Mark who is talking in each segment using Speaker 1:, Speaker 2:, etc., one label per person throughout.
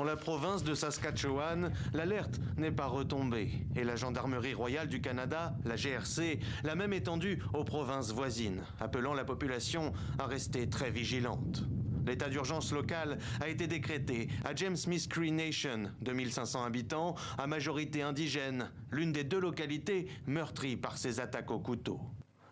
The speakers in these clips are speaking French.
Speaker 1: la province de Saskatchewan, l'alerte n'est pas retombée et la Gendarmerie royale du Canada, la GRC, l'a même étendue aux provinces voisines, appelant la population à rester très vigilante. L'état d'urgence local a été décrété à James Smith Cree Nation, 2500 habitants, à majorité indigène, l'une des 2 localités meurtries par ces attaques au couteau.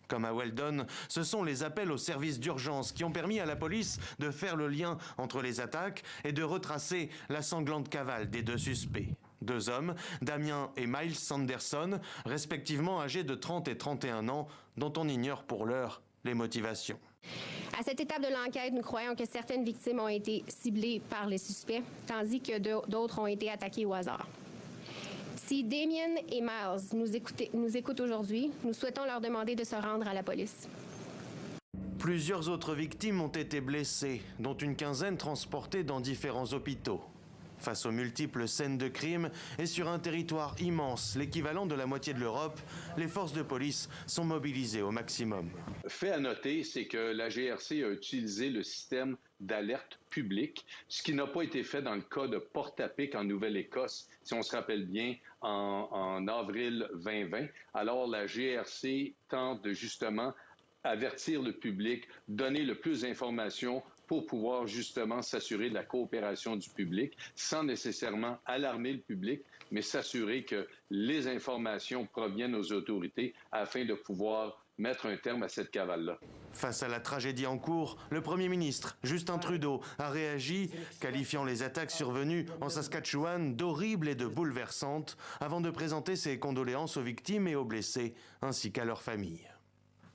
Speaker 1: Comme à Weldon, ce sont les appels aux services d'urgence qui ont permis à la police de faire le lien entre les attaques et de retracer la sanglante cavale des 2 suspects. 2 hommes, Damien et Miles Sanderson, respectivement âgés de 30 et 31 ans, dont on ignore pour l'heure les motivations.
Speaker 2: À cette étape de l'enquête, nous croyons que certaines victimes ont été ciblées par les suspects, tandis que d'autres ont été attaquées au hasard. Si Damien et Miles nous écoutent aujourd'hui, nous souhaitons leur demander de se rendre à la police.
Speaker 1: Plusieurs autres victimes ont été blessées, dont une quinzaine transportées dans différents hôpitaux. Face aux multiples scènes de crime et sur un territoire immense, l'équivalent de la moitié de l'Europe, les forces de police sont mobilisées au maximum.
Speaker 3: Fait à noter, c'est que la GRC a utilisé le système d'alerte publique, ce qui n'a pas été fait dans le cas de Portapique en Nouvelle-Écosse, si on se rappelle bien, en avril 2020. Alors la GRC tente de justement avertir le public, donner le plus d'informations pour pouvoir justement s'assurer de la coopération du public, sans nécessairement alarmer le public, mais s'assurer que les informations proviennent aux autorités afin de pouvoir mettre un terme à cette cavale-là.
Speaker 1: Face à la tragédie en cours, le Premier ministre, Justin Trudeau, a réagi, qualifiant les attaques survenues en Saskatchewan d'horribles et de bouleversantes, avant de présenter ses condoléances aux victimes et aux blessés, ainsi qu'à leurs familles.